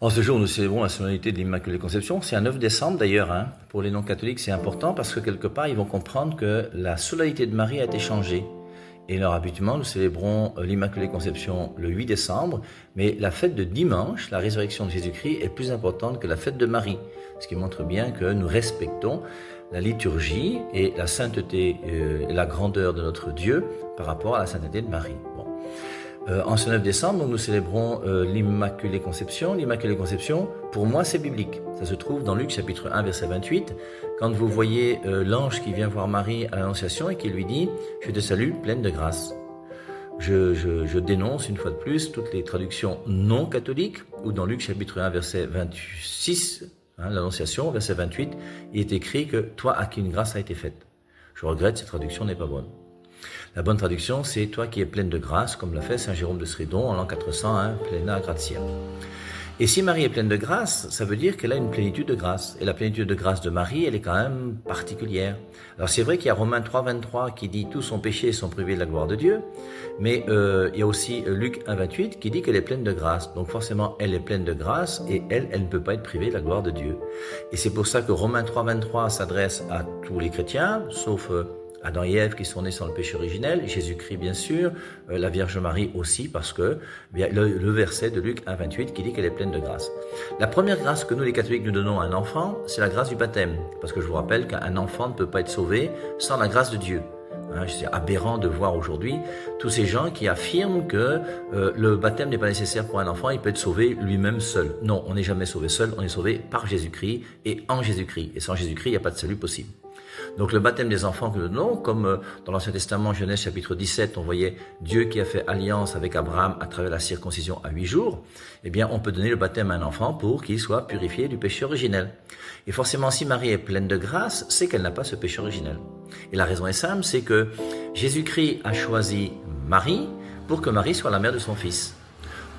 En ce jour, nous célébrons la solennité de l'Immaculée Conception. C'est un 9 décembre d'ailleurs. Pour les non-catholiques, c'est important parce que quelque part, ils vont comprendre que la solennité de Marie a été changée. Et alors, habituellement, nous célébrons l'Immaculée Conception le 8 décembre, mais la fête de dimanche, la résurrection de Jésus-Christ, est plus importante que la fête de Marie. Ce qui montre bien que nous respectons la liturgie et la sainteté et la grandeur de notre Dieu par rapport à la sainteté de Marie. En ce 9 décembre, nous célébrons l'Immaculée Conception. L'Immaculée Conception, pour moi, c'est biblique. Ça se trouve dans Luc chapitre 1, verset 28, quand vous voyez l'ange qui vient voir Marie à l'Annonciation et qui lui dit « Je te salue, pleine de grâce ». Je dénonce une fois de plus toutes les traductions non catholiques, où dans Luc chapitre 1, verset 26, l'Annonciation, verset 28, il est écrit que « Toi à qui une grâce a été faite ». Je regrette, cette traduction n'est pas bonne. La bonne traduction, c'est « Toi qui es pleine de grâce », comme l'a fait saint Jérôme de Stridon en l'an 401, plena gratia. Et si Marie est pleine de grâce, ça veut dire qu'elle a une plénitude de grâce. Et la plénitude de grâce de Marie, elle est quand même particulière. Alors c'est vrai qu'il y a Romains 3, 23 qui dit « Tous sont péchés et sont privés de la gloire de Dieu », mais il y a aussi Luc 1, 28 qui dit qu'elle est pleine de grâce. Donc forcément, elle est pleine de grâce et elle ne peut pas être privée de la gloire de Dieu. Et c'est pour ça que Romains 3, 23 s'adresse à tous les chrétiens, sauf Adam et Ève qui sont nés sans le péché originel, Jésus-Christ bien sûr, la Vierge Marie aussi, parce que le verset de Luc 1, 28 qui dit qu'elle est pleine de grâce. La première grâce que nous les catholiques nous donnons à un enfant, c'est la grâce du baptême, parce que je vous rappelle qu'un enfant ne peut pas être sauvé sans la grâce de Dieu. C'est aberrant de voir aujourd'hui tous ces gens qui affirment que le baptême n'est pas nécessaire pour un enfant, il peut être sauvé lui-même seul. Non, on n'est jamais sauvé seul, on est sauvé par Jésus-Christ et en Jésus-Christ. Et sans Jésus-Christ, il n'y a pas de salut possible. Donc le baptême des enfants que nous donnons, comme dans l'Ancien Testament, Genèse chapitre 17, on voyait Dieu qui a fait alliance avec Abraham à travers la circoncision à 8 jours, eh bien on peut donner le baptême à un enfant pour qu'il soit purifié du péché originel. Et forcément, si Marie est pleine de grâce, c'est qu'elle n'a pas ce péché originel. Et la raison est simple, c'est que Jésus-Christ a choisi Marie pour que Marie soit la mère de son fils.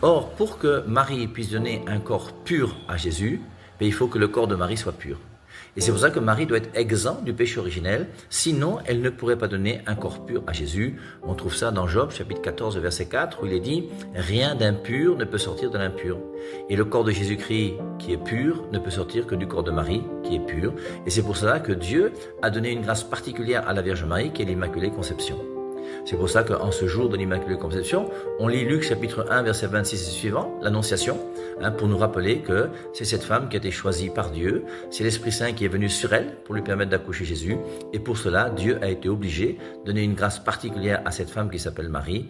Or, pour que Marie puisse donner un corps pur à Jésus, il faut que le corps de Marie soit pur. Et c'est pour ça que Marie doit être exempte du péché originel, sinon elle ne pourrait pas donner un corps pur à Jésus. On trouve ça dans Job, chapitre 14, verset 4, où il est dit « Rien d'impur ne peut sortir de l'impur ». Et le corps de Jésus-Christ qui est pur ne peut sortir que du corps de Marie qui est pur. Et c'est pour cela que Dieu a donné une grâce particulière à la Vierge Marie qui est l'Immaculée Conception. C'est pour ça qu'en ce jour de l'Immaculée Conception, on lit Luc chapitre 1, verset 26 et suivant, l'Annonciation, pour nous rappeler que c'est cette femme qui a été choisie par Dieu, c'est l'Esprit Saint qui est venu sur elle pour lui permettre d'accoucher Jésus, et pour cela, Dieu a été obligé de donner une grâce particulière à cette femme qui s'appelle Marie,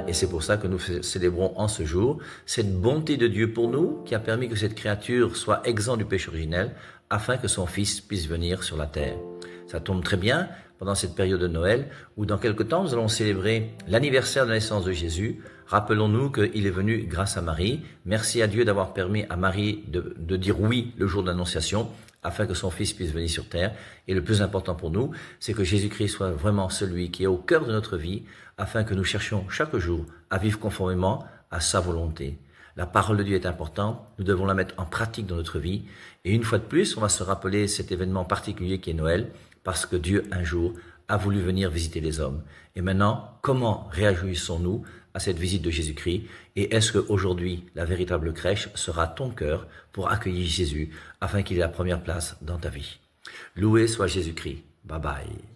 et c'est pour ça que nous célébrons en ce jour cette bonté de Dieu pour nous, qui a permis que cette créature soit exempte du péché originel, afin que son Fils puisse venir sur la terre. Ça tombe très bien pendant cette période de Noël, où dans quelque temps nous allons célébrer l'anniversaire de la naissance de Jésus. Rappelons-nous qu'il est venu grâce à Marie. Merci à Dieu d'avoir permis à Marie de dire oui le jour de l'Annonciation, afin que son Fils puisse venir sur terre. Et le plus important pour nous, c'est que Jésus-Christ soit vraiment celui qui est au cœur de notre vie, afin que nous cherchions chaque jour à vivre conformément à sa volonté. La parole de Dieu est importante, nous devons la mettre en pratique dans notre vie. Et une fois de plus, on va se rappeler cet événement particulier qui est Noël, parce que Dieu, un jour, a voulu venir visiter les hommes. Et maintenant, comment réagissons-nous à cette visite de Jésus-Christ? Et est-ce qu'aujourd'hui, la véritable crèche sera ton cœur pour accueillir Jésus, afin qu'il ait la première place dans ta vie? Loué soit Jésus-Christ. Bye bye.